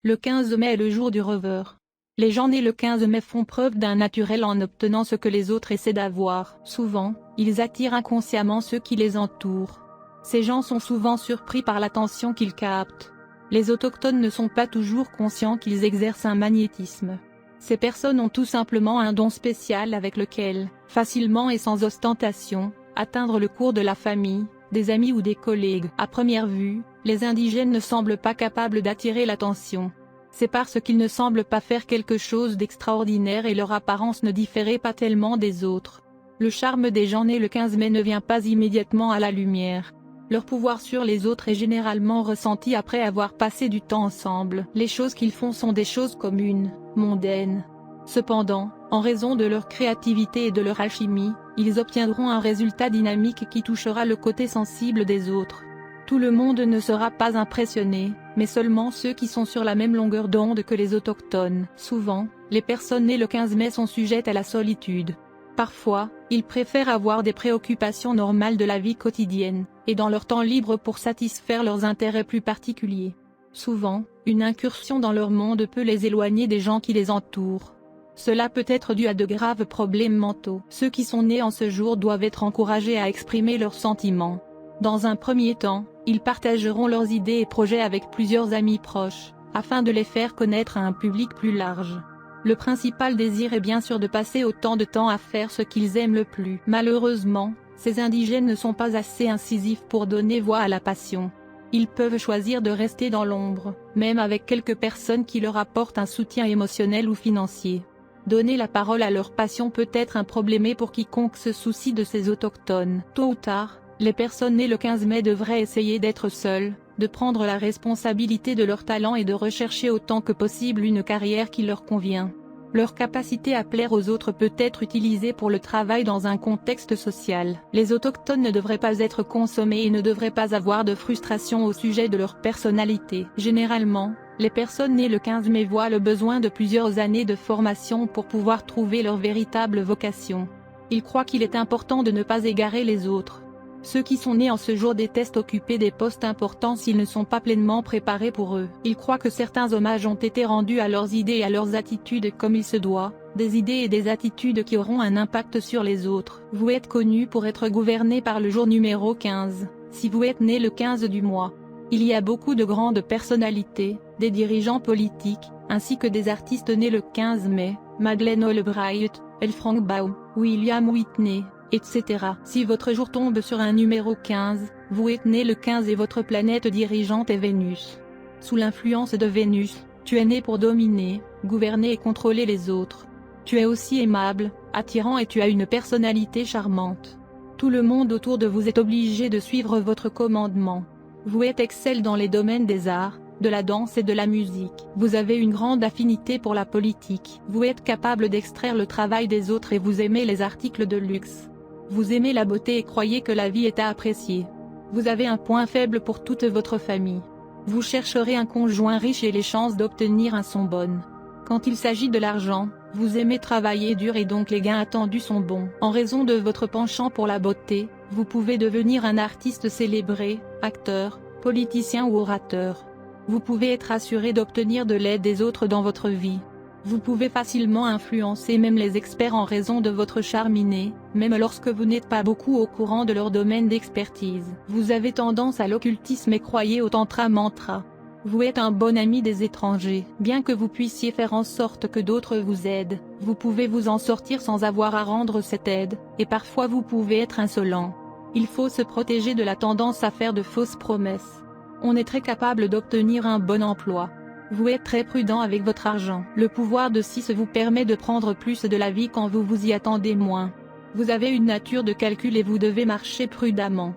Le 15 mai est le jour du rêveur. Les gens nés le 15 mai font preuve d'un naturel en obtenant ce que les autres essaient d'avoir. Souvent, ils attirent inconsciemment ceux qui les entourent. Ces gens sont souvent surpris par l'attention qu'ils captent. Les autochtones ne sont pas toujours conscients qu'ils exercent un magnétisme. Ces personnes ont tout simplement un don spécial avec lequel, facilement et sans ostentation, atteindre le cours de la famille, des amis ou des collègues. À première vue, les indigènes ne semblent pas capables d'attirer l'attention. C'est parce qu'ils ne semblent pas faire quelque chose d'extraordinaire et leur apparence ne différait pas tellement des autres. Le charme des gens nés le 15 mai ne vient pas immédiatement à la lumière. Leur pouvoir sur les autres est généralement ressenti après avoir passé du temps ensemble. Les choses qu'ils font sont des choses communes, mondaines. Cependant, en raison de leur créativité et de leur alchimie, ils obtiendront un résultat dynamique qui touchera le côté sensible des autres. Tout le monde ne sera pas impressionné, mais seulement ceux qui sont sur la même longueur d'onde que les autochtones. Souvent, les personnes nées le 15 mai sont sujettes à la solitude. Parfois, ils préfèrent avoir des préoccupations normales de la vie quotidienne, et dans leur temps libre pour satisfaire leurs intérêts plus particuliers. Souvent, une incursion dans leur monde peut les éloigner des gens qui les entourent. Cela peut être dû à de graves problèmes mentaux. Ceux qui sont nés en ce jour doivent être encouragés à exprimer leurs sentiments. Dans un premier temps, ils partageront leurs idées et projets avec plusieurs amis proches, afin de les faire connaître à un public plus large. Le principal désir est bien sûr de passer autant de temps à faire ce qu'ils aiment le plus. Malheureusement, ces indigènes ne sont pas assez incisifs pour donner voix à la passion. Ils peuvent choisir de rester dans l'ombre, même avec quelques personnes qui leur apportent un soutien émotionnel ou financier. Donner la parole à leur passion peut être un problème pour quiconque se soucie de ces autochtones. Tôt ou tard, les personnes nées le 15 mai devraient essayer d'être seules, de prendre la responsabilité de leur talent et de rechercher autant que possible une carrière qui leur convient. Leur capacité à plaire aux autres peut être utilisée pour le travail dans un contexte social. Les autochtones ne devraient pas être consommés et ne devraient pas avoir de frustration au sujet de leur personnalité. Généralement, les personnes nées le 15 mai voient le besoin de plusieurs années de formation pour pouvoir trouver leur véritable vocation. Ils croient qu'il est important de ne pas égarer les autres. Ceux qui sont nés en ce jour détestent occuper des postes importants s'ils ne sont pas pleinement préparés pour eux. Ils croient que certains hommages ont été rendus à leurs idées et à leurs attitudes comme il se doit, des idées et des attitudes qui auront un impact sur les autres. Vous êtes connu pour être gouverné par le jour numéro 15, si vous êtes né le 15 du mois. Il y a beaucoup de grandes personnalités, des dirigeants politiques, ainsi que des artistes nés le 15 mai, Madeleine Albright, L. Frank Baum, William Whitney, etc. Si votre jour tombe sur un numéro 15, vous êtes né le 15 et votre planète dirigeante est Vénus. Sous l'influence de Vénus, tu es né pour dominer, gouverner et contrôler les autres. Tu es aussi aimable, attirant et tu as une personnalité charmante. Tout le monde autour de vous est obligé de suivre votre commandement. Vous êtes excelle dans les domaines des arts, de la danse et de la musique. Vous avez une grande affinité pour la politique. Vous êtes capable d'extraire le travail des autres et vous aimez les articles de luxe. Vous aimez la beauté et croyez que la vie est à apprécier. Vous avez un point faible pour toute votre famille. Vous chercherez un conjoint riche et les chances d'obtenir un sont bonnes. Quand il s'agit de l'argent, vous aimez travailler dur et donc les gains attendus sont bons. En raison de votre penchant pour la beauté, vous pouvez devenir un artiste célébré, acteur, politicien ou orateur. Vous pouvez être assuré d'obtenir de l'aide des autres dans votre vie. Vous pouvez facilement influencer même les experts en raison de votre charme inné, même lorsque vous n'êtes pas beaucoup au courant de leur domaine d'expertise. Vous avez tendance à l'occultisme et croyez au tantra mantra. Vous êtes un bon ami des étrangers. Bien que vous puissiez faire en sorte que d'autres vous aident, vous pouvez vous en sortir sans avoir à rendre cette aide, et parfois vous pouvez être insolent. Il faut se protéger de la tendance à faire de fausses promesses. On est très capable d'obtenir un bon emploi. Vous êtes très prudent avec votre argent. Le pouvoir de 6 vous permet de prendre plus de la vie quand vous vous y attendez moins. Vous avez une nature de calcul et vous devez marcher prudemment.